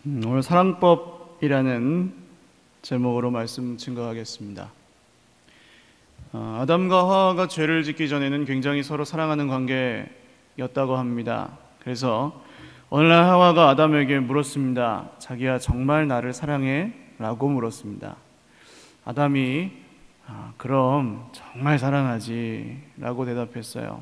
오늘 사랑법이라는 제목으로 말씀 증거하겠습니다. 아담과 하와가 죄를 짓기 전에는 굉장히 서로 사랑하는 관계였다고 합니다. 그래서 어느 날 하와가 아담에게 물었습니다. 자기야, 정말 나를 사랑해? 라고 물었습니다. 아담이 그럼 정말 사랑하지 라고 대답했어요.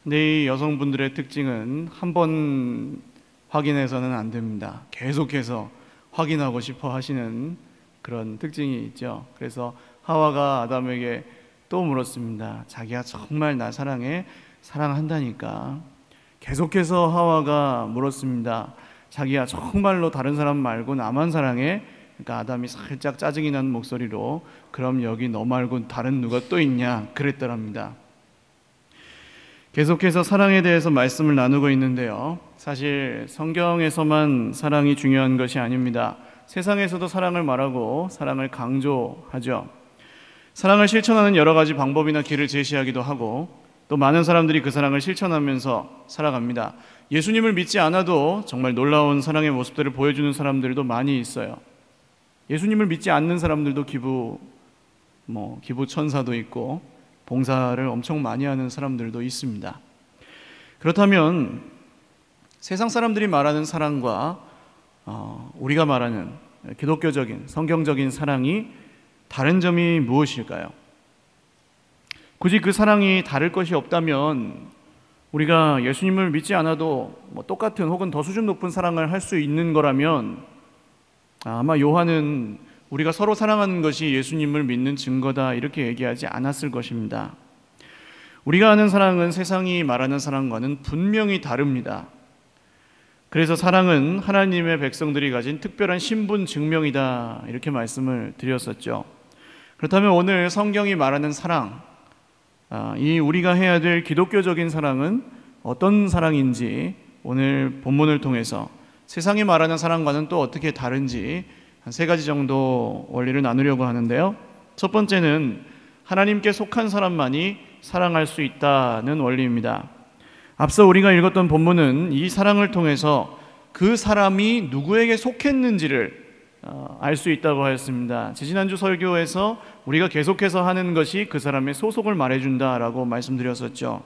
근데 이 여성분들의 특징은 한 번 확인해서는 안 됩니다. 계속해서 확인하고 싶어 하시는 그런 특징이 있죠. 그래서 하와가 아담에게 또 물었습니다. 자기야, 정말 나 사랑해? 사랑한다니까. 계속해서 하와가 물었습니다. 자기야, 정말로 다른 사람 말고 나만 사랑해? 그러니까 아담이 살짝 짜증이 난 목소리로 그럼 여기 너 말고 다른 누가 또 있냐? 그랬더랍니다. 계속해서 사랑에 대해서 말씀을 나누고 있는데요. 사실 성경에서만 사랑이 중요한 것이 아닙니다. 세상에서도 사랑을 말하고 사랑을 강조하죠. 사랑을 실천하는 여러 가지 방법이나 길을 제시하기도 하고 또 많은 사람들이 그 사랑을 실천하면서 살아갑니다. 예수님을 믿지 않아도 정말 놀라운 사랑의 모습들을 보여주는 사람들도 많이 있어요. 예수님을 믿지 않는 사람들도 기부 천사도 있고 봉사를 엄청 많이 하는 사람들도 있습니다. 그렇다면 세상 사람들이 말하는 사랑과 우리가 말하는 기독교적인 성경적인 사랑이 다른 점이 무엇일까요? 굳이 그 사랑이 다를 것이 없다면 우리가 예수님을 믿지 않아도 똑같은 혹은 더 수준 높은 사랑을 할 수 있는 거라면 아마 요한은 우리가 서로 사랑하는 것이 예수님을 믿는 증거다 이렇게 얘기하지 않았을 것입니다. 우리가 아는 사랑은 세상이 말하는 사랑과는 분명히 다릅니다. 그래서 사랑은 하나님의 백성들이 가진 특별한 신분 증명이다 이렇게 말씀을 드렸었죠. 그렇다면 오늘 성경이 말하는 사랑, 이 우리가 해야 될 기독교적인 사랑은 어떤 사랑인지 오늘 본문을 통해서 세상이 말하는 사랑과는 또 어떻게 다른지 한 세 가지 정도 원리를 나누려고 하는데요. 첫 번째는 하나님께 속한 사람만이 사랑할 수 있다는 원리입니다. 앞서 우리가 읽었던 본문은 이 사랑을 통해서 그 사람이 누구에게 속했는지를 알 수 있다고 하였습니다. 지지난주 설교에서 우리가 계속해서 하는 것이 그 사람의 소속을 말해준다라고 말씀드렸었죠.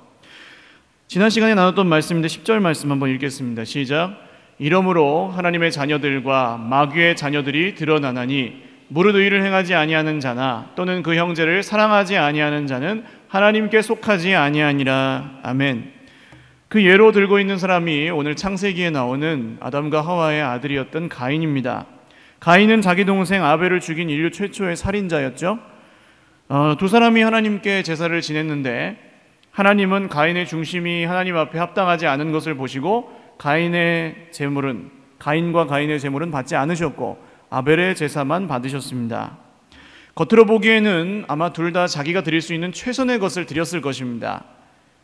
지난 시간에 나눴던 말씀인데 10절 말씀 한번 읽겠습니다. 시작. 이러므로 하나님의 자녀들과 마귀의 자녀들이 드러나나니 무릇 의를 행하지 아니하는 자나 또는 그 형제를 사랑하지 아니하는 자는 하나님께 속하지 아니하니라. 아멘. 그 예로 들고 있는 사람이 오늘 창세기에 나오는 아담과 하와의 아들이었던 가인입니다. 가인은 자기 동생 아벨을 죽인 인류 최초의 살인자였죠. 두 사람이 하나님께 제사를 지냈는데 하나님은 가인의 중심이 하나님 앞에 합당하지 않은 것을 보시고 가인과 가인의 제물은 받지 않으셨고 아벨의 제사만 받으셨습니다. 겉으로 보기에는 아마 둘 다 자기가 드릴 수 있는 최선의 것을 드렸을 것입니다.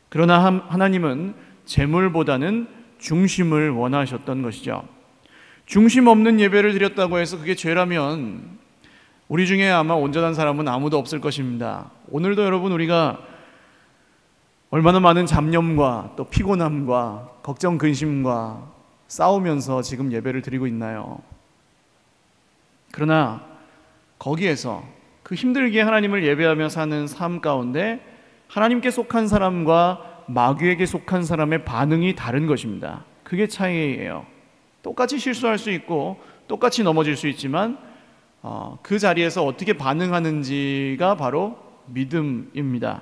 그러나 하나님은 제물보다는 중심을 원하셨던 것이죠. 중심 없는 예배를 드렸다고 해서 그게 죄라면 우리 중에 아마 온전한 사람은 아무도 없을 것입니다. 오늘도 여러분 우리가 얼마나 많은 잡념과 또 피곤함과 걱정 근심과 싸우면서 지금 예배를 드리고 있나요? 그러나 거기에서 그 힘들게 하나님을 예배하며 사는 삶 가운데 하나님께 속한 사람과 마귀에게 속한 사람의 반응이 다른 것입니다. 그게 차이예요. 똑같이 실수할 수 있고 똑같이 넘어질 수 있지만 그 자리에서 어떻게 반응하는지가 바로 믿음입니다.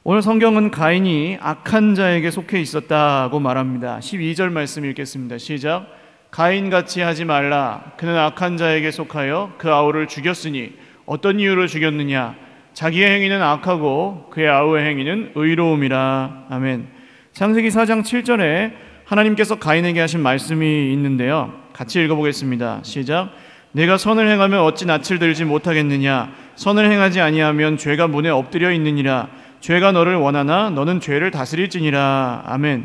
오늘 성경은 가인이 악한 자에게 속해 있었다고 말합니다. 12절 말씀 읽겠습니다. 시작. 가인같이 하지 말라. 그는 악한 자에게 속하여 그 아우를 죽였으니 어떤 이유로 죽였느냐? 자기의 행위는 악하고 그의 아우의 행위는 의로움이라. 아멘. 창세기 4장 7절에 하나님께서 가인에게 하신 말씀이 있는데요. 같이 읽어보겠습니다. 시작. 내가 선을 행하면 어찌 낯을 들지 못하겠느냐? 선을 행하지 아니하면 죄가 문에 엎드려 있느니라. 죄가 너를 원하나 너는 죄를 다스릴지니라. 아멘.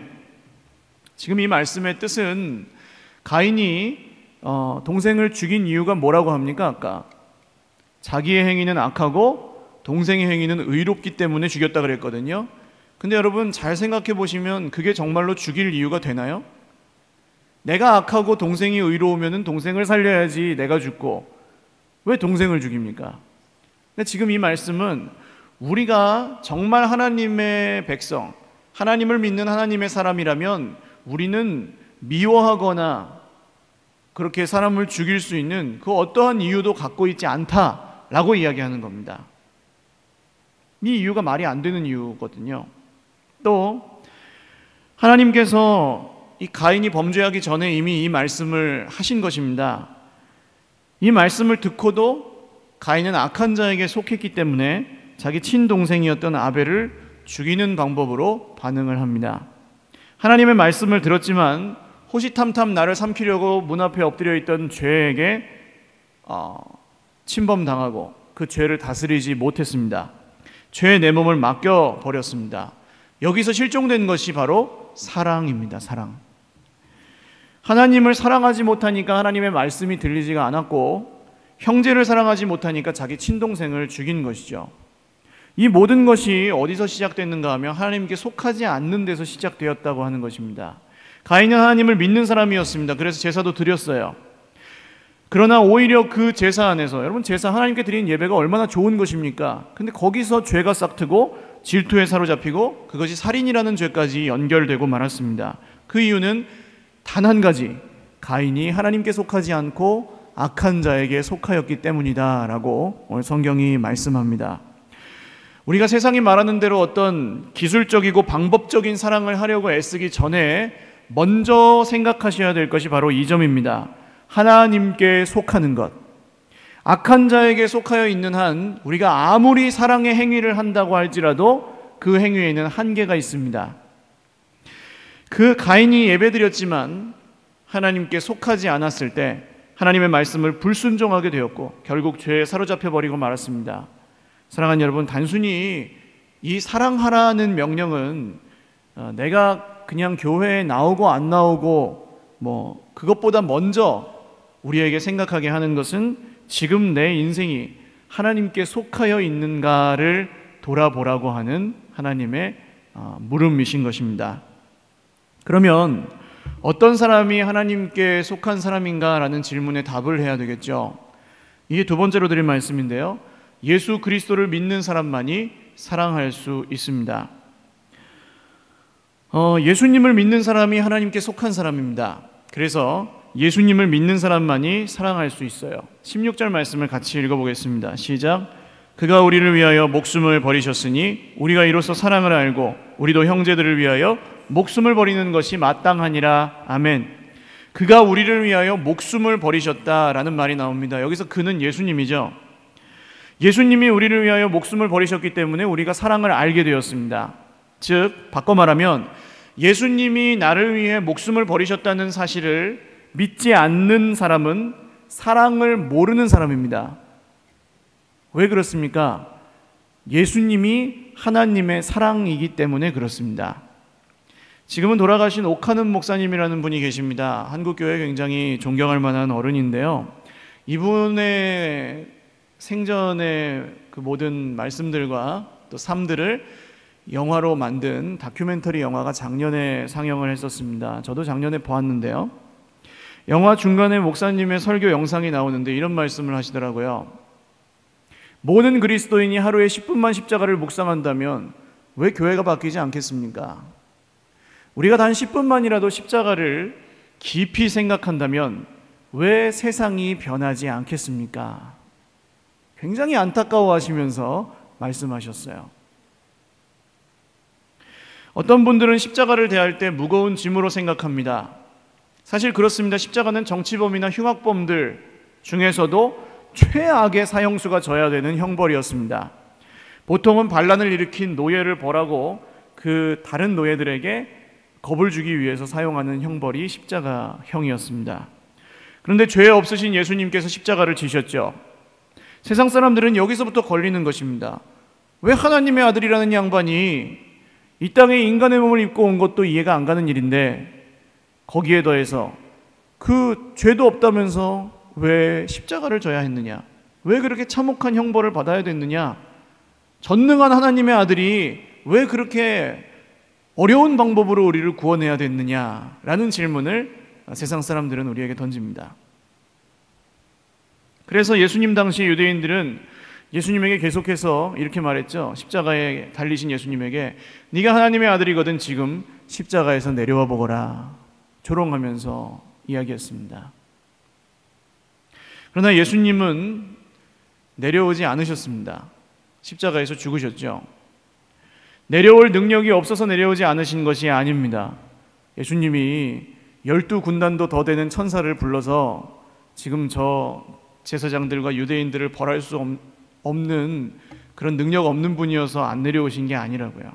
지금 이 말씀의 뜻은 가인이 동생을 죽인 이유가 뭐라고 합니까? 아까 자기의 행위는 악하고 동생의 행위는 의롭기 때문에 죽였다 그랬거든요. 근데 여러분 잘 생각해 보시면 그게 정말로 죽일 이유가 되나요? 내가 악하고 동생이 의로우면 동생을 살려야지 내가 죽고 왜 동생을 죽입니까? 근데 지금 이 말씀은 우리가 정말 하나님의 백성, 하나님을 믿는 하나님의 사람이라면 우리는 미워하거나 그렇게 사람을 죽일 수 있는 그 어떠한 이유도 갖고 있지 않다라고 이야기하는 겁니다. 이 이유가 말이 안 되는 이유거든요. 또 하나님께서 이 가인이 범죄하기 전에 이미 이 말씀을 하신 것입니다. 이 말씀을 듣고도 가인은 악한 자에게 속했기 때문에 자기 친동생이었던 아벨을 죽이는 방법으로 반응을 합니다. 하나님의 말씀을 들었지만 호시탐탐 나를 삼키려고 문 앞에 엎드려 있던 죄에게 침범당하고 그 죄를 다스리지 못했습니다. 죄에 내 몸을 맡겨버렸습니다. 여기서 실종된 것이 바로 사랑입니다. 사랑. 하나님을 사랑하지 못하니까 하나님의 말씀이 들리지가 않았고 형제를 사랑하지 못하니까 자기 친동생을 죽인 것이죠. 이 모든 것이 어디서 시작됐는가 하면 하나님께 속하지 않는 데서 시작되었다고 하는 것입니다. 가인은 하나님을 믿는 사람이었습니다. 그래서 제사도 드렸어요. 그러나 오히려 그 제사 안에서, 여러분 제사 하나님께 드리는 예배가 얼마나 좋은 것입니까? 근데 거기서 죄가 싹트고 질투에 사로잡히고 그것이 살인이라는 죄까지 연결되고 말았습니다. 그 이유는 단 한 가지, 가인이 하나님께 속하지 않고 악한 자에게 속하였기 때문이다 라고 오늘 성경이 말씀합니다. 우리가 세상이 말하는 대로 어떤 기술적이고 방법적인 사랑을 하려고 애쓰기 전에 먼저 생각하셔야 될 것이 바로 이 점입니다. 하나님께 속하는 것. 악한 자에게 속하여 있는 한 우리가 아무리 사랑의 행위를 한다고 할지라도 그 행위에는 한계가 있습니다. 그 가인이 예배드렸지만 하나님께 속하지 않았을 때 하나님의 말씀을 불순종하게 되었고 결국 죄에 사로잡혀 버리고 말았습니다. 사랑하는 여러분, 단순히 이 사랑하라는 명령은 내가 그냥 교회에 나오고 안 나오고 그것보다 먼저 우리에게 생각하게 하는 것은 지금 내 인생이 하나님께 속하여 있는가를 돌아보라고 하는 하나님의 물음이신 것입니다. 그러면 어떤 사람이 하나님께 속한 사람인가라는 질문에 답을 해야 되겠죠. 이게 두 번째로 드릴 말씀인데요. 예수 그리스도를 믿는 사람만이 사랑할 수 있습니다. 예수님을 믿는 사람이 하나님께 속한 사람입니다. 그래서 예수님을 믿는 사람만이 사랑할 수 있어요. 16절 말씀을 같이 읽어보겠습니다. 시작. 그가 우리를 위하여 목숨을 버리셨으니 우리가 이로써 사랑을 알고 우리도 형제들을 위하여 목숨을 버리는 것이 마땅하니라. 아멘. 그가 우리를 위하여 목숨을 버리셨다라는 말이 나옵니다. 여기서 그는 예수님이죠. 예수님이 우리를 위하여 목숨을 버리셨기 때문에 우리가 사랑을 알게 되었습니다. 즉 바꿔 말하면 예수님이 나를 위해 목숨을 버리셨다는 사실을 믿지 않는 사람은 사랑을 모르는 사람입니다. 왜 그렇습니까? 예수님이 하나님의 사랑이기 때문에 그렇습니다. 지금은 돌아가신 오카는 목사님이라는 분이 계십니다. 한국교회 굉장히 존경할 만한 어른인데요. 이분의 생전의 그 모든 말씀들과 또 삶들을 영화로 만든 다큐멘터리 영화가 작년에 상영을 했었습니다. 저도 작년에 보았는데요. 영화 중간에 목사님의 설교 영상이 나오는데 이런 말씀을 하시더라고요. 모든 그리스도인이 하루에 10분만 십자가를 묵상한다면 왜 교회가 바뀌지 않겠습니까? 우리가 단 10분만이라도 십자가를 깊이 생각한다면 왜 세상이 변하지 않겠습니까? 굉장히 안타까워하시면서 말씀하셨어요. 어떤 분들은 십자가를 대할 때 무거운 짐으로 생각합니다. 사실 그렇습니다. 십자가는 정치범이나 흉악범들 중에서도 최악의 사형수가 져야 되는 형벌이었습니다. 보통은 반란을 일으킨 노예를 벌하고 그 다른 노예들에게 겁을 주기 위해서 사용하는 형벌이 십자가형이었습니다. 그런데 죄 없으신 예수님께서 십자가를 지셨죠. 세상 사람들은 여기서부터 걸리는 것입니다. 왜 하나님의 아들이라는 양반이 이 땅에 인간의 몸을 입고 온 것도 이해가 안 가는 일인데 거기에 더해서 그 죄도 없다면서 왜 십자가를 져야 했느냐? 왜 그렇게 참혹한 형벌을 받아야 됐느냐? 전능한 하나님의 아들이 왜 그렇게 어려운 방법으로 우리를 구원해야 됐느냐라는 질문을 세상 사람들은 우리에게 던집니다. 그래서 예수님 당시 유대인들은 예수님에게 계속해서 이렇게 말했죠. 십자가에 달리신 예수님에게 네가 하나님의 아들이거든 지금 십자가에서 내려와 보거라, 조롱하면서 이야기했습니다. 그러나 예수님은 내려오지 않으셨습니다. 십자가에서 죽으셨죠. 내려올 능력이 없어서 내려오지 않으신 것이 아닙니다. 예수님이 12군단도 더 되는 천사를 불러서 지금 저 제사장들과 유대인들을 벌할 수 없는 그런 능력 없는 분이어서 안 내려오신 게 아니라고요.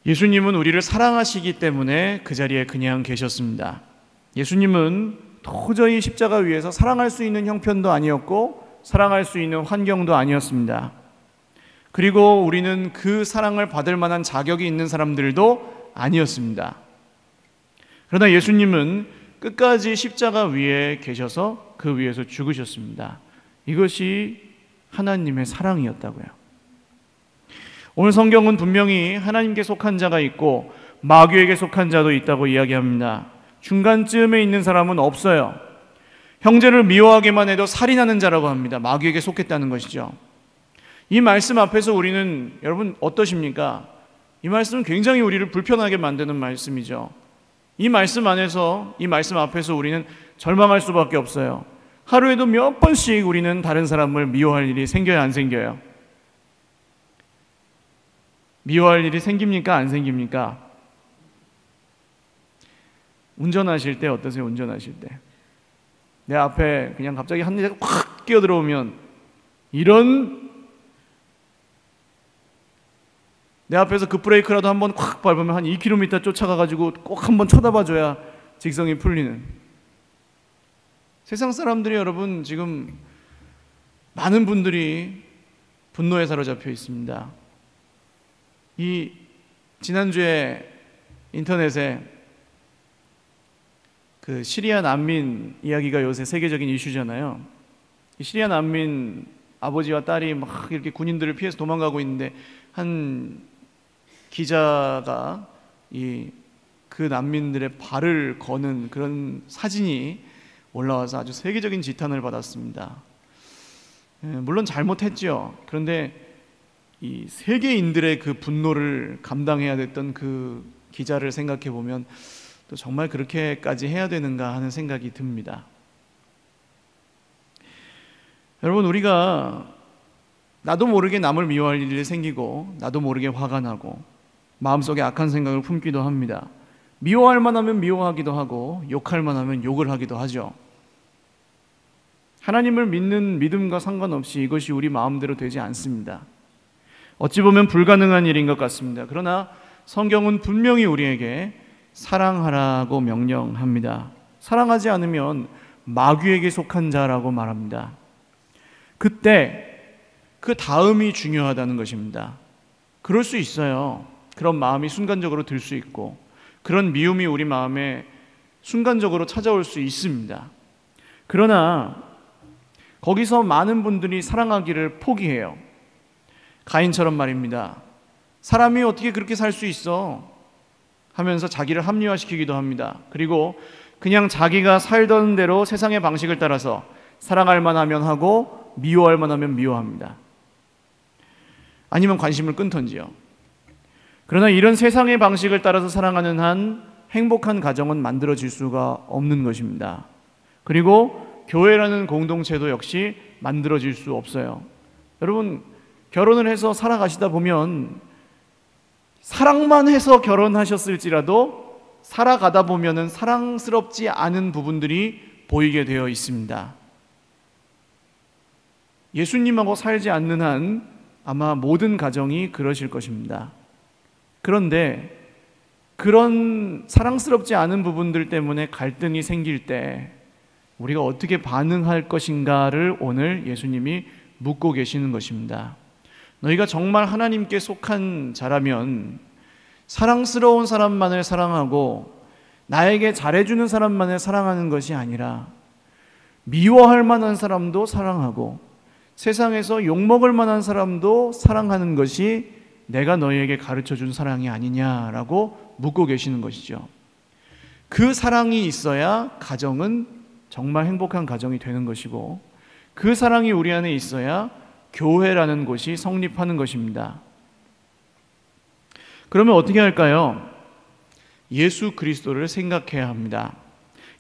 예수님은 우리를 사랑하시기 때문에 그 자리에 그냥 계셨습니다. 예수님은 도저히 십자가 위에서 사랑할 수 있는 형편도 아니었고 사랑할 수 있는 환경도 아니었습니다. 그리고 우리는 그 사랑을 받을 만한 자격이 있는 사람들도 아니었습니다. 그러나 예수님은 끝까지 십자가 위에 계셔서 그 위에서 죽으셨습니다. 이것이 하나님의 사랑이었다고요. 오늘 성경은 분명히 하나님께 속한 자가 있고 마귀에게 속한 자도 있다고 이야기합니다. 중간쯤에 있는 사람은 없어요. 형제를 미워하기만 해도 살인하는 자라고 합니다. 마귀에게 속했다는 것이죠. 이 말씀 앞에서 우리는 여러분 어떠십니까? 이 말씀은 굉장히 우리를 불편하게 만드는 말씀이죠. 이 말씀 안에서, 이 말씀 앞에서 우리는 절망할 수밖에 없어요. 하루에도 몇 번씩 우리는 다른 사람을 미워할 일이 생겨야 안 생겨요? 미워할 일이 생깁니까? 안 생깁니까? 운전하실 때 어떠세요? 운전하실 때 내 앞에 그냥 갑자기 한 여자가 확 끼어들어오면 내 앞에서 급브레이크라도 한번 확 밟으면 한 2km 쫓아가가지고 꼭 한번 쳐다봐줘야 직성이 풀리는 세상 사람들이 여러분 지금 많은 분들이 분노에 사로잡혀 있습니다. 이 지난주에 인터넷에 그 시리아 난민 이야기가 요새 세계적인 이슈잖아요. 이 시리아 난민 아버지와 딸이 막 이렇게 군인들을 피해서 도망가고 있는데 한 기자가 그 난민들의 발을 거는 그런 사진이 올라와서 아주 세계적인 지탄을 받았습니다. 물론 잘못했죠. 그런데 이 세계인들의 그 분노를 감당해야 됐던 그 기자를 생각해 보면 또 정말 그렇게까지 해야 되는가 하는 생각이 듭니다. 여러분, 우리가 나도 모르게 남을 미워할 일이 생기고 나도 모르게 화가 나고 마음속에 악한 생각을 품기도 합니다. 미워할 만하면 미워하기도 하고 욕할 만하면 욕을 하기도 하죠. 하나님을 믿는 믿음과 상관없이 이것이 우리 마음대로 되지 않습니다. 어찌 보면 불가능한 일인 것 같습니다. 그러나 성경은 분명히 우리에게 사랑하라고 명령합니다. 사랑하지 않으면 마귀에게 속한 자라고 말합니다. 그때 그 다음이 중요하다는 것입니다. 그럴 수 있어요. 그런 마음이 순간적으로 들 수 있고 그런 미움이 우리 마음에 순간적으로 찾아올 수 있습니다. 그러나 거기서 많은 분들이 사랑하기를 포기해요. 가인처럼 말입니다. 사람이 어떻게 그렇게 살 수 있어? 하면서 자기를 합리화시키기도 합니다. 그리고 그냥 자기가 살던 대로 세상의 방식을 따라서 사랑할 만하면 하고 미워할 만하면 미워합니다. 아니면 관심을 끊던지요. 그러나 이런 세상의 방식을 따라서 사랑하는 한 행복한 가정은 만들어질 수가 없는 것입니다. 그리고 교회라는 공동체도 역시 만들어질 수 없어요. 여러분, 결혼을 해서 살아가시다 보면 사랑만 해서 결혼하셨을지라도 살아가다 보면은 사랑스럽지 않은 부분들이 보이게 되어 있습니다. 예수님하고 살지 않는 한 아마 모든 가정이 그러실 것입니다. 그런데 그런 사랑스럽지 않은 부분들 때문에 갈등이 생길 때 우리가 어떻게 반응할 것인가를 오늘 예수님이 묻고 계시는 것입니다. 너희가 정말 하나님께 속한 자라면 사랑스러운 사람만을 사랑하고 나에게 잘해주는 사람만을 사랑하는 것이 아니라 미워할 만한 사람도 사랑하고 세상에서 욕먹을 만한 사람도 사랑하는 것이 내가 너희에게 가르쳐준 사랑이 아니냐라고 묻고 계시는 것이죠. 그 사랑이 있어야 가정은 정말 행복한 가정이 되는 것이고, 그 사랑이 우리 안에 있어야 교회라는 곳이 성립하는 것입니다. 그러면 어떻게 할까요? 예수 그리스도를 생각해야 합니다.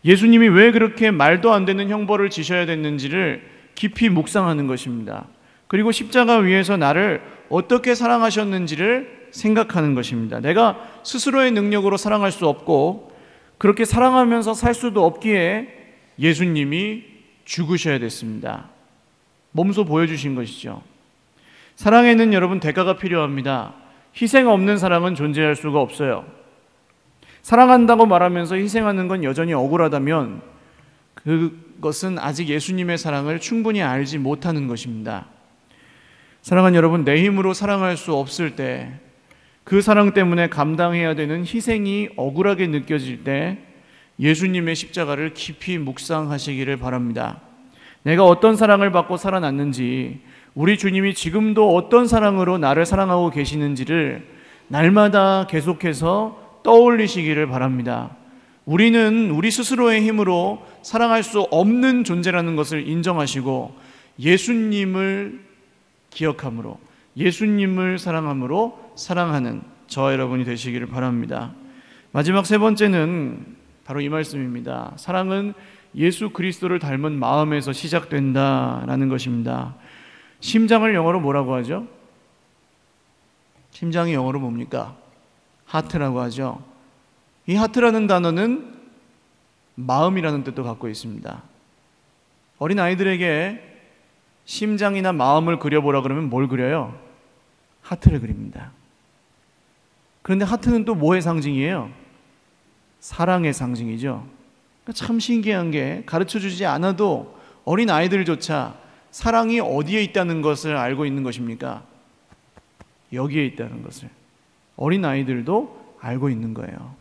예수님이 왜 그렇게 말도 안 되는 형벌을 지셔야 됐는지를 깊이 묵상하는 것입니다. 그리고 십자가 위에서 나를 어떻게 사랑하셨는지를 생각하는 것입니다. 내가 스스로의 능력으로 사랑할 수 없고 그렇게 사랑하면서 살 수도 없기에 예수님이 죽으셔야 됐습니다. 몸소 보여주신 것이죠. 사랑에는 여러분 대가가 필요합니다. 희생 없는 사랑은 존재할 수가 없어요. 사랑한다고 말하면서 희생하는 건 여전히 억울하다면 그것은 아직 예수님의 사랑을 충분히 알지 못하는 것입니다. 사랑하는 여러분, 내 힘으로 사랑할 수 없을 때, 그 사랑 때문에 감당해야 되는 희생이 억울하게 느껴질 때 예수님의 십자가를 깊이 묵상하시기를 바랍니다. 내가 어떤 사랑을 받고 살아났는지, 우리 주님이 지금도 어떤 사랑으로 나를 사랑하고 계시는지를 날마다 계속해서 떠올리시기를 바랍니다. 우리는 우리 스스로의 힘으로 사랑할 수 없는 존재라는 것을 인정하시고 예수님을 기억함으로, 예수님을 사랑함으로 사랑하는 저와 여러분이 되시기를 바랍니다. 마지막 세 번째는 바로 이 말씀입니다. 사랑은 예수 그리스도를 닮은 마음에서 시작된다라는 것입니다. 심장을 영어로 뭐라고 하죠? 심장이 영어로 뭡니까? 하트라고 하죠. 이 하트라는 단어는 마음이라는 뜻도 갖고 있습니다. 어린 아이들에게 심장이나 마음을 그려보라 그러면 뭘 그려요? 하트를 그립니다. 그런데 하트는 또 뭐의 상징이에요? 사랑의 상징이죠. 참 신기한 게 가르쳐주지 않아도 어린 아이들조차 사랑이 어디에 있다는 것을 알고 있는 것입니까? 여기에 있다는 것을 어린 아이들도 알고 있는 거예요.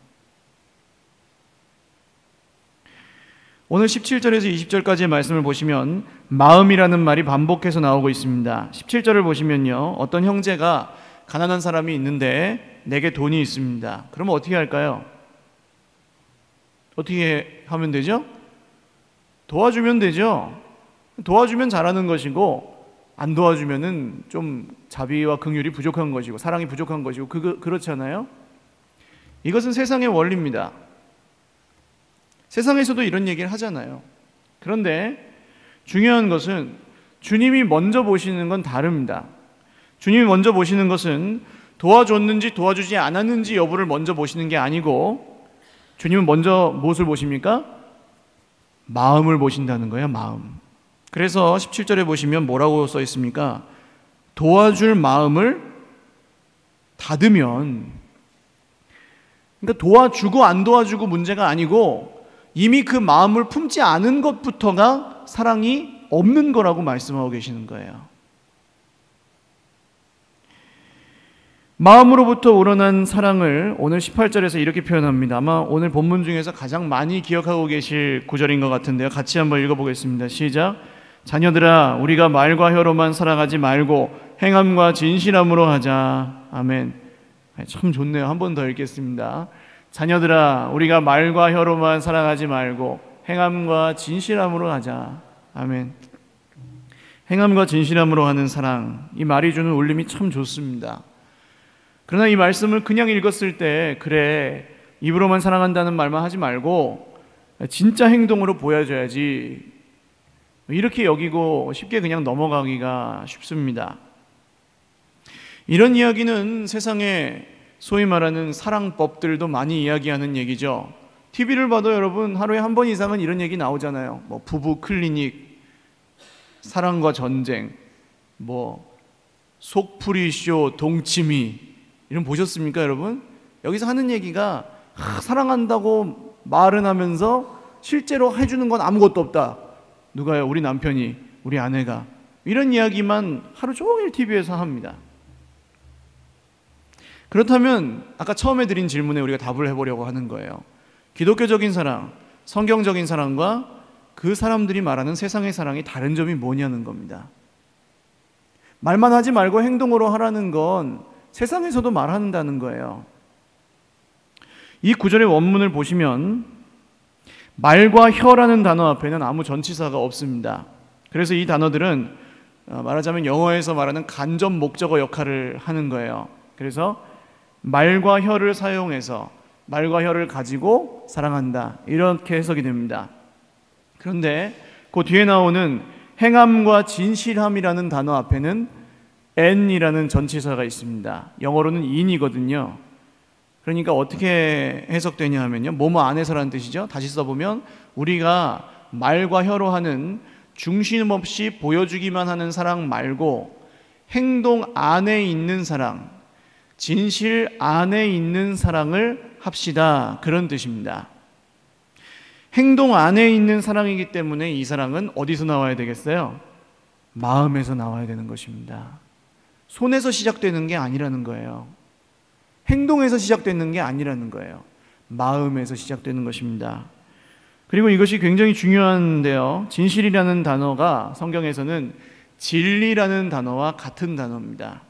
오늘 17절에서 20절까지의 말씀을 보시면 마음이라는 말이 반복해서 나오고 있습니다. 17절을 보시면요, 어떤 형제가 가난한 사람이 있는데 내게 돈이 있습니다. 그러면 어떻게 할까요? 어떻게 하면 되죠? 도와주면 되죠. 도와주면 잘하는 것이고, 안 도와주면은 좀 자비와 긍휼이 부족한 것이고 사랑이 부족한 것이고 그렇잖아요. 이것은 세상의 원리입니다. 세상에서도 이런 얘기를 하잖아요. 그런데 중요한 것은 주님이 먼저 보시는 건 다릅니다. 주님이 먼저 보시는 것은 도와줬는지 도와주지 않았는지 여부를 먼저 보시는 게 아니고, 주님은 먼저 무엇을 보십니까? 마음을 보신다는 거예요. 마음. 그래서 17절에 보시면 뭐라고 써 있습니까? 도와줄 마음을 닫으면, 그러니까 도와주고 안 도와주고 문제가 아니고 이미 그 마음을 품지 않은 것부터가 사랑이 없는 거라고 말씀하고 계시는 거예요. 마음으로부터 우러난 사랑을 오늘 18절에서 이렇게 표현합니다. 아마 오늘 본문 중에서 가장 많이 기억하고 계실 구절인 것 같은데요. 같이 한번 읽어보겠습니다. 시작. 자녀들아, 우리가 말과 혀로만 사랑하지 말고 행함과 진실함으로 하자. 아멘. 참 좋네요. 한 번 더 읽겠습니다. 자녀들아, 우리가 말과 혀로만 사랑하지 말고 행함과 진실함으로 하자. 아멘. 행함과 진실함으로 하는 사랑, 이 말이 주는 울림이 참 좋습니다. 그러나 이 말씀을 그냥 읽었을 때, 그래, 입으로만 사랑한다는 말만 하지 말고 진짜 행동으로 보여줘야지, 이렇게 여기고 쉽게 그냥 넘어가기가 쉽습니다. 이런 이야기는 세상에 소위 말하는 사랑법들도 많이 이야기하는 얘기죠. TV를 봐도 여러분 하루에 한 번 이상은 이런 얘기 나오잖아요. 뭐 부부 클리닉, 사랑과 전쟁, 뭐 속풀이쇼, 동치미, 이런 보셨습니까 여러분? 여기서 하는 얘기가 사랑한다고 말은 하면서 실제로 해주는 건 아무것도 없다. 누가요? 우리 남편이, 우리 아내가. 이런 이야기만 하루 종일 TV에서 합니다. 그렇다면 아까 처음에 드린 질문에 우리가 답을 해보려고 하는 거예요. 기독교적인 사랑, 성경적인 사랑과 그 사람들이 말하는 세상의 사랑이 다른 점이 뭐냐는 겁니다. 말만 하지 말고 행동으로 하라는 건 세상에서도 말한다는 거예요. 이 구절의 원문을 보시면 말과 혀라는 단어 앞에는 아무 전치사가 없습니다. 그래서 이 단어들은 말하자면 영어에서 말하는 간접 목적어 역할을 하는 거예요. 그래서 말과 혀를 사용해서 말과 혀를 가지고 사랑한다, 이렇게 해석이 됩니다. 그런데 그 뒤에 나오는 행함과 진실함이라는 단어 앞에는 and이라는 전치사가 있습니다. 영어로는 in이거든요. 그러니까 어떻게 해석되냐 하면요, 뭐뭐 안에서라는 뜻이죠. 다시 써보면 우리가 말과 혀로 하는 중심 없이 보여주기만 하는 사랑 말고 행동 안에 있는 사랑, 진실 안에 있는 사랑을 합시다, 그런 뜻입니다. 행동 안에 있는 사랑이기 때문에 이 사랑은 어디서 나와야 되겠어요? 마음에서 나와야 되는 것입니다. 손에서 시작되는 게 아니라는 거예요. 행동에서 시작되는 게 아니라는 거예요. 마음에서 시작되는 것입니다. 그리고 이것이 굉장히 중요한데요, 진실이라는 단어가 성경에서는 진리라는 단어와 같은 단어입니다.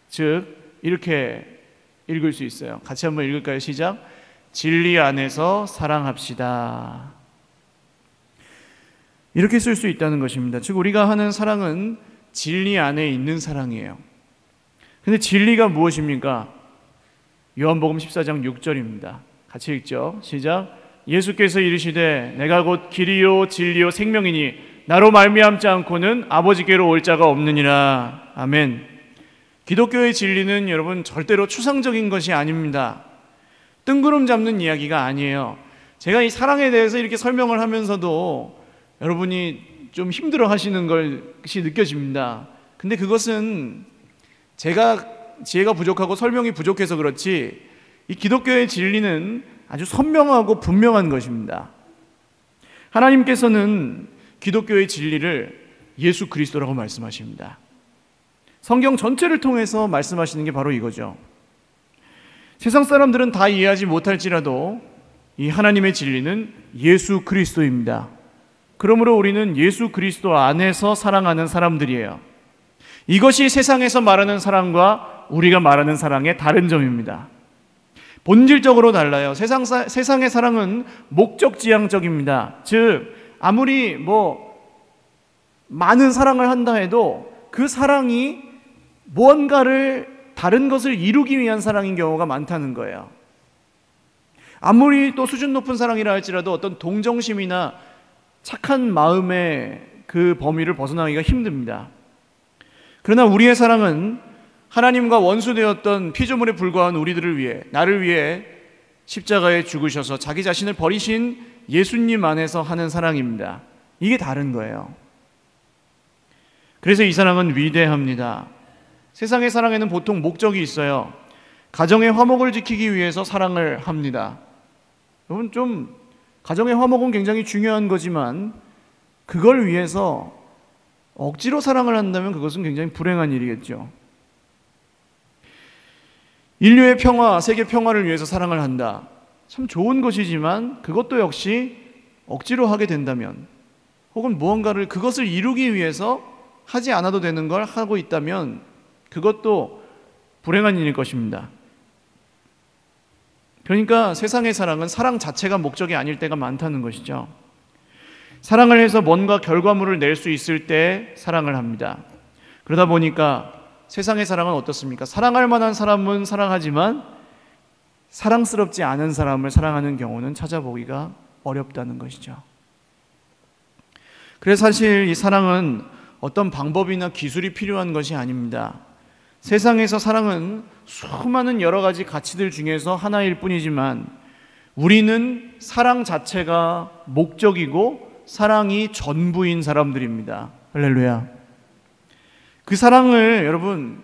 즉 이렇게 읽을 수 있어요. 같이 한번 읽을까요? 시작. 진리 안에서 사랑합시다. 이렇게 쓸 수 있다는 것입니다. 즉 우리가 하는 사랑은 진리 안에 있는 사랑이에요. 근데 진리가 무엇입니까? 요한복음 14장 6절입니다. 같이 읽죠. 시작. 예수께서 이르시되 내가 곧 길이요 진리요 생명이니 나로 말미암지 않고는 아버지께로 올 자가 없느니라. 아멘. 기독교의 진리는 여러분 절대로 추상적인 것이 아닙니다. 뜬구름 잡는 이야기가 아니에요. 제가 이 사랑에 대해서 이렇게 설명을 하면서도 여러분이 좀 힘들어 하시는 것이 느껴집니다. 근데 그것은 제가 지혜가 부족하고 설명이 부족해서 그렇지, 이 기독교의 진리는 아주 선명하고 분명한 것입니다. 하나님께서는 기독교의 진리를 예수 그리스도라고 말씀하십니다. 성경 전체를 통해서 말씀하시는 게 바로 이거죠. 세상 사람들은 다 이해하지 못할지라도 이 하나님의 진리는 예수 그리스도입니다. 그러므로 우리는 예수 그리스도 안에서 사랑하는 사람들이에요. 이것이 세상에서 말하는 사랑과 우리가 말하는 사랑의 다른 점입니다. 본질적으로 달라요. 세상의 사랑은 목적지향적입니다. 즉 아무리 많은 사랑을 한다 해도 그 사랑이 무언가를 다른 것을 이루기 위한 사랑인 경우가 많다는 거예요. 아무리 또 수준 높은 사랑이라 할지라도 어떤 동정심이나 착한 마음의 그 범위를 벗어나기가 힘듭니다. 그러나 우리의 사랑은 하나님과 원수되었던 피조물에 불과한 우리들을 위해, 나를 위해 십자가에 죽으셔서 자기 자신을 버리신 예수님 안에서 하는 사랑입니다. 이게 다른 거예요. 그래서 이 사랑은 위대합니다. 세상의 사랑에는 보통 목적이 있어요. 가정의 화목을 지키기 위해서 사랑을 합니다. 여러분, 좀 가정의 화목은 굉장히 중요한 거지만 그걸 위해서 억지로 사랑을 한다면 그것은 굉장히 불행한 일이겠죠. 인류의 평화, 세계 평화를 위해서 사랑을 한다. 참 좋은 것이지만 그것도 역시 억지로 하게 된다면, 혹은 무언가를 그것을 이루기 위해서 하지 않아도 되는 걸 하고 있다면 그것도 불행한 일일 것입니다. 그러니까 세상의 사랑은 사랑 자체가 목적이 아닐 때가 많다는 것이죠. 사랑을 해서 뭔가 결과물을 낼 수 있을 때 사랑을 합니다. 그러다 보니까 세상의 사랑은 어떻습니까? 사랑할 만한 사람은 사랑하지만 사랑스럽지 않은 사람을 사랑하는 경우는 찾아보기가 어렵다는 것이죠. 그래서 사실 이 사랑은 어떤 방법이나 기술이 필요한 것이 아닙니다. 세상에서 사랑은 수많은 여러 가지 가치들 중에서 하나일 뿐이지만 우리는 사랑 자체가 목적이고 사랑이 전부인 사람들입니다. 할렐루야. 그 사랑을 여러분,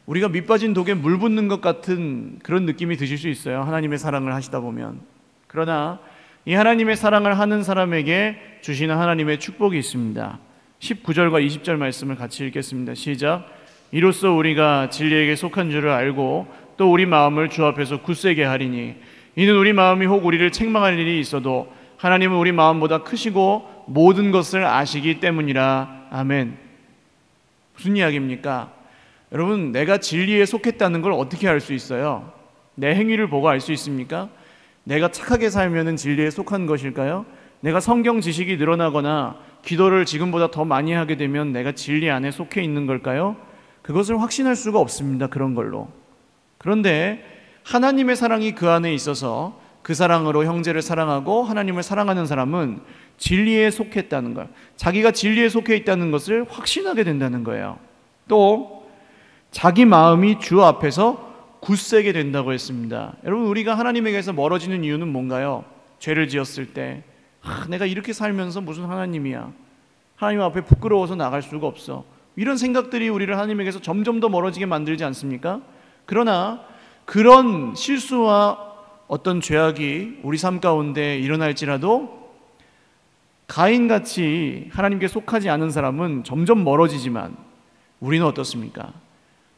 우리가 밑빠진 독에 물 붓는 것 같은 그런 느낌이 드실 수 있어요. 하나님의 사랑을 하시다 보면. 그러나 이 하나님의 사랑을 하는 사람에게 주시는 하나님의 축복이 있습니다. 19절과 20절 말씀을 같이 읽겠습니다. 시작. 이로써 우리가 진리에게 속한 줄을 알고 또 우리 마음을 주 앞에서 굳세게 하리니 이는 우리 마음이 혹 우리를 책망할 일이 있어도 하나님은 우리 마음보다 크시고 모든 것을 아시기 때문이라. 아멘. 무슨 이야기입니까? 여러분, 내가 진리에 속했다는 걸 어떻게 알 수 있어요? 내 행위를 보고 알 수 있습니까? 내가 착하게 살면은 진리에 속한 것일까요? 내가 성경 지식이 늘어나거나 기도를 지금보다 더 많이 하게 되면 내가 진리 안에 속해 있는 걸까요? 그것을 확신할 수가 없습니다. 그런 걸로. 그런데 하나님의 사랑이 그 안에 있어서 그 사랑으로 형제를 사랑하고 하나님을 사랑하는 사람은 진리에 속했다는 것, 자기가 진리에 속해 있다는 것을 확신하게 된다는 거예요. 또 자기 마음이 주 앞에서 굳세게 된다고 했습니다. 여러분, 우리가 하나님에게서 멀어지는 이유는 뭔가요? 죄를 지었을 때 내가 이렇게 살면서 무슨 하나님이야, 하나님 앞에 부끄러워서 나갈 수가 없어, 이런 생각들이 우리를 하나님에게서 점점 더 멀어지게 만들지 않습니까? 그러나 그런 실수와 어떤 죄악이 우리 삶 가운데 일어날지라도 가인같이 하나님께 속하지 않은 사람은 점점 멀어지지만 우리는 어떻습니까?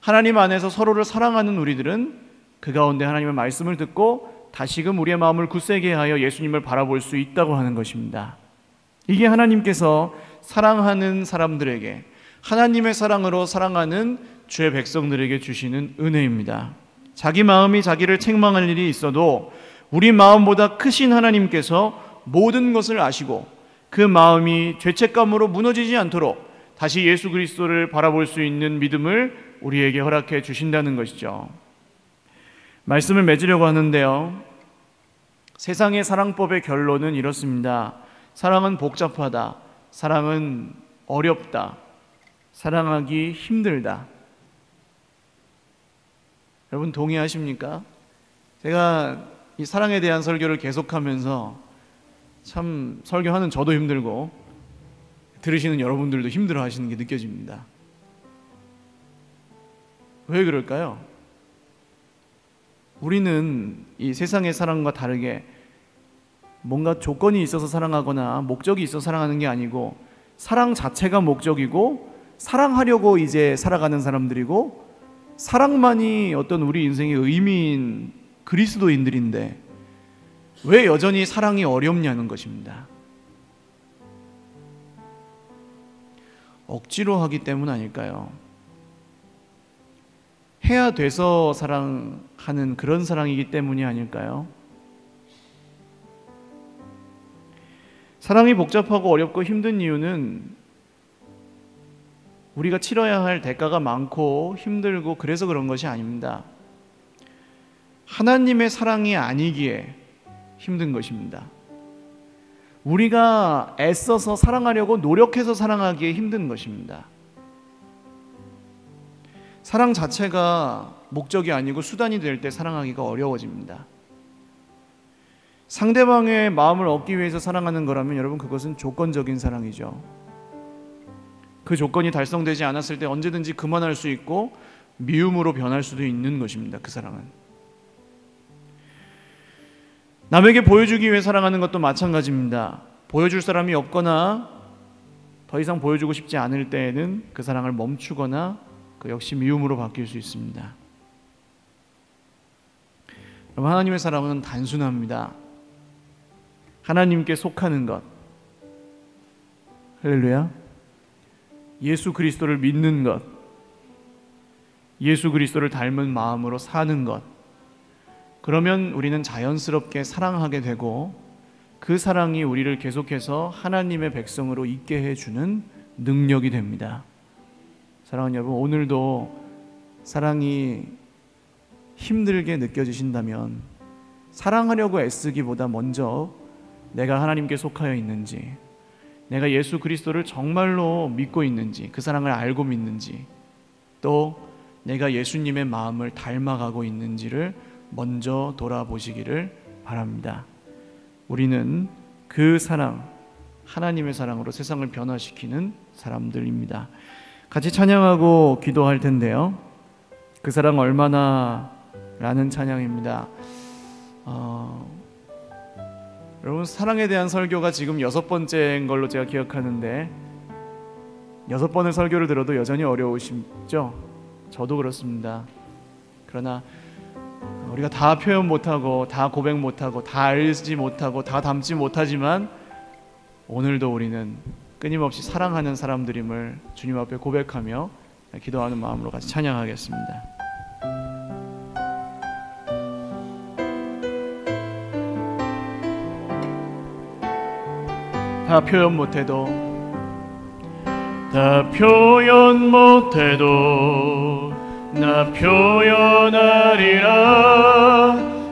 하나님 안에서 서로를 사랑하는 우리들은 그 가운데 하나님의 말씀을 듣고 다시금 우리의 마음을 굳세게 하여 예수님을 바라볼 수 있다고 하는 것입니다. 이게 하나님께서 사랑하는 사람들에게, 하나님의 사랑으로 사랑하는 주의 백성들에게 주시는 은혜입니다. 자기 마음이 자기를 책망할 일이 있어도 우리 마음보다 크신 하나님께서 모든 것을 아시고 그 마음이 죄책감으로 무너지지 않도록 다시 예수 그리스도를 바라볼 수 있는 믿음을 우리에게 허락해 주신다는 것이죠. 말씀을 맺으려고 하는데요, 세상의 사랑법의 결론은 이렇습니다. 사랑은 복잡하다, 사랑은 어렵다, 사랑하기 힘들다. 여러분, 동의하십니까? 제가 이 사랑에 대한 설교를 계속하면서 참 설교하는 저도 힘들고 들으시는 여러분들도 힘들어 하시는 게 느껴집니다. 왜 그럴까요? 우리는 이 세상의 사랑과 다르게 뭔가 조건이 있어서 사랑하거나 목적이 있어서 사랑하는 게 아니고 사랑 자체가 목적이고 사랑하려고 이제 살아가는 사람들이고 사랑만이 어떤 우리 인생의 의미인 그리스도인들인데 왜 여전히 사랑이 어렵냐는 것입니다. 억지로 하기 때문 아닐까요? 해야 돼서 사랑하는 그런 사랑이기 때문이 아닐까요? 사랑이 복잡하고 어렵고 힘든 이유는 우리가 치러야 할 대가가 많고 힘들고 그래서 그런 것이 아닙니다. 하나님의 사랑이 아니기에 힘든 것입니다. 우리가 애써서 사랑하려고 노력해서 사랑하기에 힘든 것입니다. 사랑 자체가 목적이 아니고 수단이 될 때 사랑하기가 어려워집니다. 상대방의 마음을 얻기 위해서 사랑하는 거라면 여러분, 그것은 조건적인 사랑이죠. 그 조건이 달성되지 않았을 때 언제든지 그만할 수 있고 미움으로 변할 수도 있는 것입니다. 그 사랑은 남에게 보여주기 위해 사랑하는 것도 마찬가지입니다. 보여줄 사람이 없거나 더 이상 보여주고 싶지 않을 때에는 그 사랑을 멈추거나 그 역시 미움으로 바뀔 수 있습니다. 여러분, 하나님의 사랑은 단순합니다. 하나님께 속하는 것, 할렐루야, 예수 그리스도를 믿는 것, 예수 그리스도를 닮은 마음으로 사는 것, 그러면 우리는 자연스럽게 사랑하게 되고 그 사랑이 우리를 계속해서 하나님의 백성으로 있게 해주는 능력이 됩니다. 사랑하는 여러분, 오늘도 사랑이 힘들게 느껴지신다면 사랑하려고 애쓰기보다 먼저 내가 하나님께 속하여 있는지, 내가 예수 그리스도를 정말로 믿고 있는지, 그 사랑을 알고 믿는지, 또 내가 예수님의 마음을 닮아가고 있는지를 먼저 돌아보시기를 바랍니다. 우리는 그 사랑, 하나님의 사랑으로 세상을 변화시키는 사람들입니다. 같이 찬양하고 기도할 텐데요, 그 사랑 얼마나 라는 찬양입니다. 여러분, 사랑에 대한 설교가 지금 6번째인 걸로 제가 기억하는데 6번의 설교를 들어도 여전히 어려우시죠? 저도 그렇습니다. 그러나 우리가 다 표현 못하고 다 고백 못하고 다 알지 못하고 다 담지 못하지만 오늘도 우리는 끊임없이 사랑하는 사람들임을 주님 앞에 고백하며 기도하는 마음으로 같이 찬양하겠습니다. 다 표현 못해도 나 표현하리라.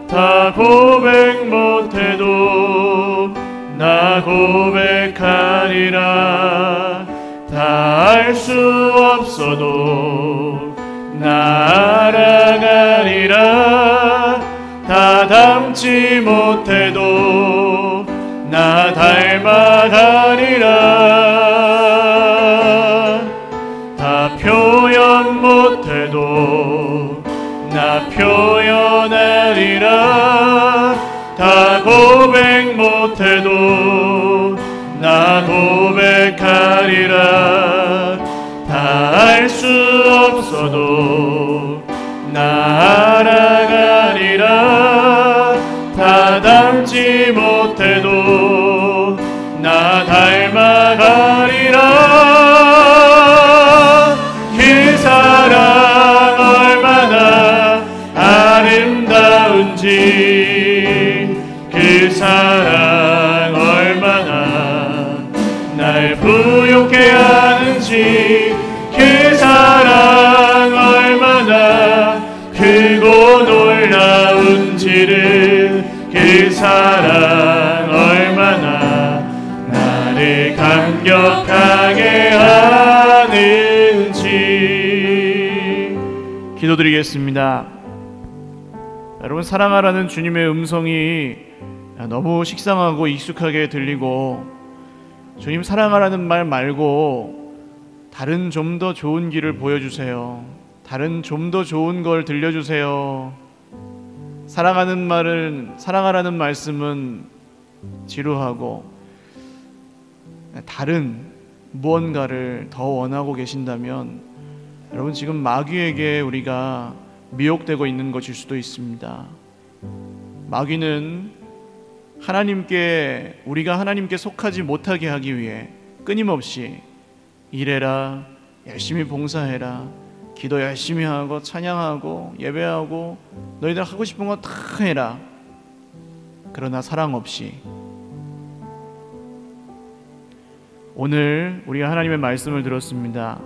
다 고백 못해도 나 고백하리라. 다 알 수 없어도 나 알아가리라. 다 담지 못해도 나 닮아가리라. 다 표현 못해도 나 표현하리라. 다 고백 못해도 나 고백하리라. 다 알 수 없어도 나 알아가리라. 다 담지 못해도 나 닮아가리라. 그 사랑 얼마나 아름다운지, 그 사랑 얼마나 날 부욕해 하는지, 그 사랑 얼마나 크고 놀라운지를, 그 사랑 얼마나 나를 감격하게 하는지. 기도드리겠습니다. 여러분, 사랑하라는 주님의 음성이 너무 식상하고 익숙하게 들리고, 주님 사랑하라는 말 말고 다른 좀 더 좋은 길을 보여주세요. 다른 좀 더 좋은 걸 들려주세요. 사랑하라는 말씀은 지루하고 다른 무언가를 더 원하고 계신다면 여러분, 지금 마귀에게 우리가 미혹되고 있는 것일 수도 있습니다. 마귀는 우리가 하나님께 속하지 못하게 하기 위해 끊임없이 일해라, 열심히 봉사해라, 기도 열심히 하고 찬양하고 예배하고 너희들 하고 싶은 거 다 해라. 그러나 사랑 없이. 오늘 우리가 하나님의 말씀을 들었습니다.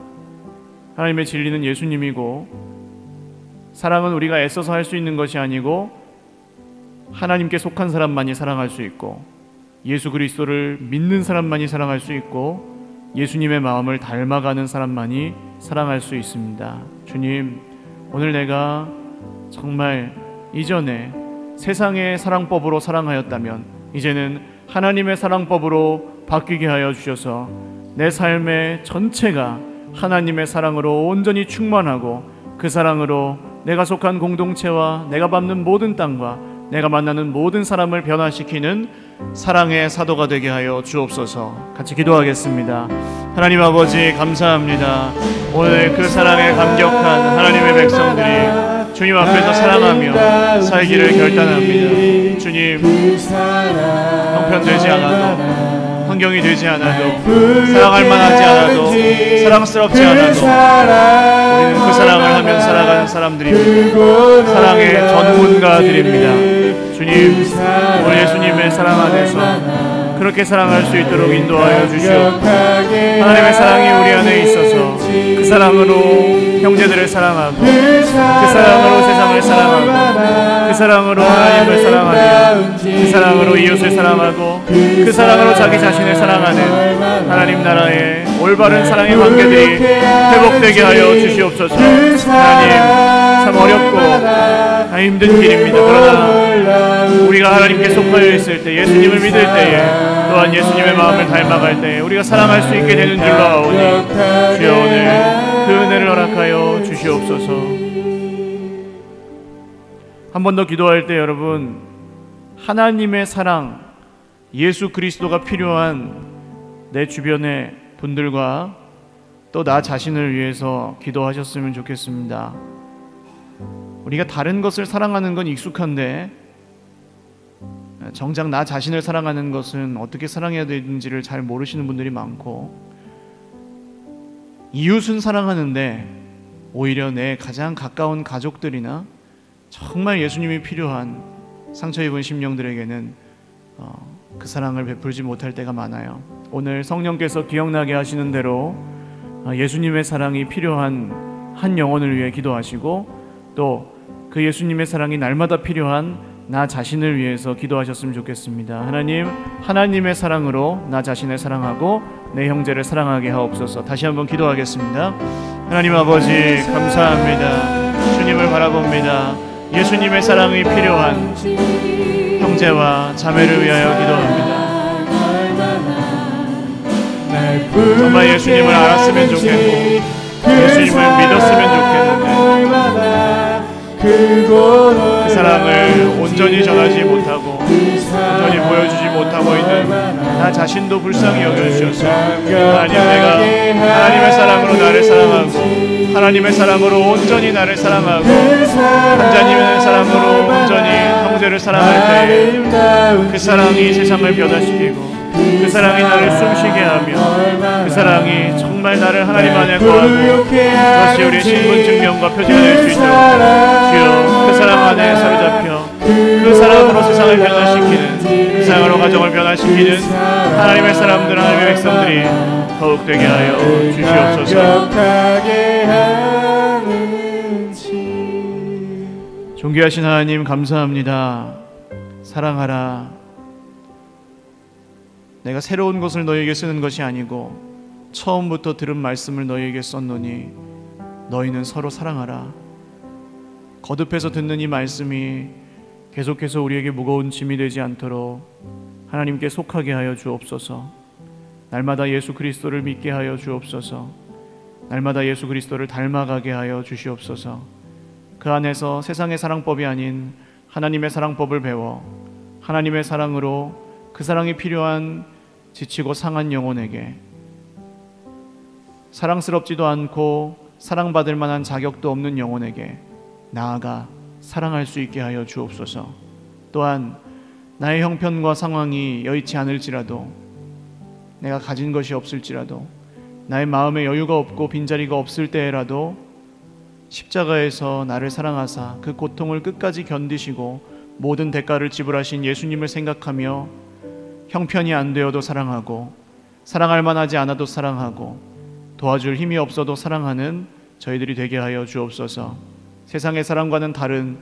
하나님의 진리는 예수님이고, 사랑은 우리가 애써서 할 수 있는 것이 아니고 하나님께 속한 사람만이 사랑할 수 있고, 예수 그리스도를 믿는 사람만이 사랑할 수 있고, 예수님의 마음을 닮아가는 사람만이 사랑할 수 있습니다. 주님, 오늘 내가 정말 이전에 세상의 사랑법으로 사랑하였다면 이제는 하나님의 사랑법으로 바뀌게 하여 주셔서 내 삶의 전체가 하나님의 사랑으로 온전히 충만하고, 그 사랑으로 내가 속한 공동체와 내가 밟는 모든 땅과 내가 만나는 모든 사람을 변화시키는 사랑의 사도가 되게 하여 주옵소서. 같이 기도하겠습니다. 하나님 아버지, 감사합니다. 오늘 그 사랑에 감격한 하나님의 백성들이 주님 앞에서 사랑하며 살기를 결단합니다. 주님, 형편되지 않아도, 환경이 되지 않아도, 사랑할 만하지 않아도, 사랑스럽지 않아도 우리는 그 사랑을 하며 살아가는 사람들입니다. 사랑의 전문가들입니다. 주님, 오늘 예수님의 사랑 안에서 그렇게 사랑할 수 있도록 인도하여 주시옵소서. 하나님의 사랑이 우리 안에 있어서 그 사랑으로 형제들을 사랑하고, 그 사랑으로 세상을 사랑하고, 그 사랑으로 하나님을 사랑하며, 그 사랑으로 이웃을 사랑하고, 그 사랑으로 자기 자신을 사랑하는 하나님 나라의 올바른 사랑의 관계들이 회복되게 하여 주시옵소서. 하나님, 참 어렵고 힘든 길입니다. 그러나 우리가 하나님께 속하여 있을 때, 예수님을 믿을 때에, 또한 예수님의 마음을 닮아갈 때에 우리가 사랑할 수 있게 되는 줄로 아오니, 주여 오늘 그 은혜를 허락하여 주시옵소서. 한 번 더 기도할 때 여러분, 하나님의 사랑, 예수 그리스도가 필요한 내 주변의 분들과 또 나 자신을 위해서 기도하셨으면 좋겠습니다. 우리가 다른 것을 사랑하는 건 익숙한데 정작 나 자신을 사랑하는 것은 어떻게 사랑해야 되는지를 잘 모르시는 분들이 많고, 이웃은 사랑하는데 오히려 내 가장 가까운 가족들이나 정말 예수님이 필요한 상처 입은 심령들에게는 그 사랑을 베풀지 못할 때가 많아요. 오늘 성령께서 기억나게 하시는 대로 예수님의 사랑이 필요한 한 영혼을 위해 기도하시고 또 그 예수님의 사랑이 날마다 필요한 나 자신을 위해서 기도하셨으면 좋겠습니다. 하나님, 하나님의 사랑으로 나 자신을 사랑하고 내 형제를 사랑하게 하옵소서. 다시 한번 기도하겠습니다. 하나님 아버지 감사합니다. 주님을 바라봅니다. 예수님의 사랑이 필요한 형제와 자매를 위하여 기도합니다. 정말 예수님을 알았으면 좋겠고 예수님을 믿었으면 좋겠는데 그 사랑을 온전히 전하지 못하고 온전히 보여주지 못하고 있는 나 자신도 불쌍히 여겨주셔서 하나님, 내가 하나님의 사랑으로 나를 사랑하고 하나님의 사랑으로 온전히 나를 사랑하고 한자님의 사랑으로 온전히 형제를 사랑할 때 그 사랑이 세상을 변화시키고 그 사랑이 나를 숨쉬게 하며 그 사랑이 정말 나를 하나님 안에 거하고 그것이 우리 신분 증명과 표지가 될 수 있도록 주여 그 사랑 안에 사로잡혀 그 사랑으로 세상을 변화시키는 그 사랑으로 가정을 변화시키는 하나님의 사람들, 하나님의 백성들이 더욱 되게 하여 주시옵소서. 존귀하신 하나님 감사합니다. 사랑하라. 내가 새로운 것을 너희에게 쓰는 것이 아니고 처음부터 들은 말씀을 너희에게 썼노니 너희는 서로 사랑하라. 거듭해서 듣는 이 말씀이 계속해서 우리에게 무거운 짐이 되지 않도록 하나님께 속하게 하여 주옵소서. 날마다 예수 그리스도를 믿게 하여 주옵소서. 날마다 예수 그리스도를 닮아가게 하여 주시옵소서. 그 안에서 세상의 사랑법이 아닌 하나님의 사랑법을 배워 하나님의 사랑으로 그 사랑이 필요한 지치고 상한 영혼에게 사랑스럽지도 않고 사랑받을 만한 자격도 없는 영혼에게 나아가 사랑할 수 있게 하여 주옵소서. 또한 나의 형편과 상황이 여의치 않을지라도 내가 가진 것이 없을지라도 나의 마음에 여유가 없고 빈자리가 없을 때라도 십자가에서 나를 사랑하사 그 고통을 끝까지 견디시고 모든 대가를 지불하신 예수님을 생각하며 형편이 안 되어도 사랑하고 사랑할 만하지 않아도 사랑하고 도와줄 힘이 없어도 사랑하는 저희들이 되게 하여 주옵소서. 세상의 사랑과는 다른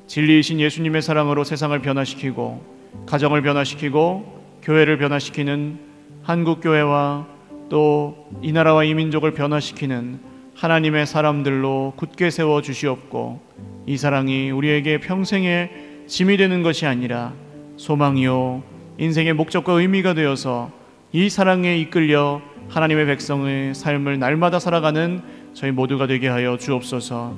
진리이신 예수님의 사랑으로 세상을 변화시키고 가정을 변화시키고 교회를 변화시키는 한국교회와 또 이 나라와 이 민족을 변화시키는 하나님의 사람들로 굳게 세워 주시옵고 이 사랑이 우리에게 평생의 짐이 되는 것이 아니라 소망이요 인생의 목적과 의미가 되어서 이 사랑에 이끌려 하나님의 백성의 삶을 날마다 살아가는 저희 모두가 되게 하여 주옵소서.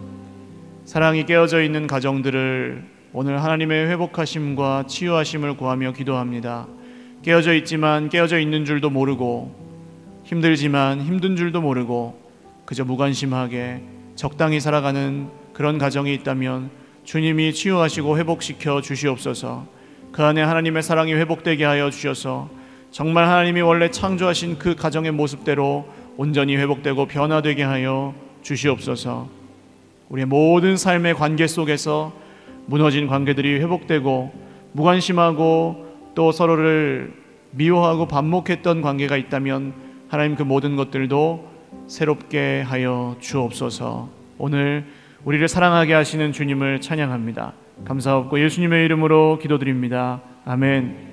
사랑이 깨어져 있는 가정들을 오늘 하나님의 회복하심과 치유하심을 구하며 기도합니다. 깨어져 있지만 깨어져 있는 줄도 모르고 힘들지만 힘든 줄도 모르고 그저 무관심하게 적당히 살아가는 그런 가정이 있다면 주님이 치유하시고 회복시켜 주시옵소서. 그 안에 하나님의 사랑이 회복되게 하여 주셔서 정말 하나님이 원래 창조하신 그 가정의 모습대로 온전히 회복되고 변화되게 하여 주시옵소서. 우리의 모든 삶의 관계 속에서 무너진 관계들이 회복되고 무관심하고 또 서로를 미워하고 반목했던 관계가 있다면 하나님 그 모든 것들도 새롭게 하여 주옵소서. 오늘 우리를 사랑하게 하시는 주님을 찬양합니다. 감사하고 예수님의 이름으로 기도드립니다. 아멘.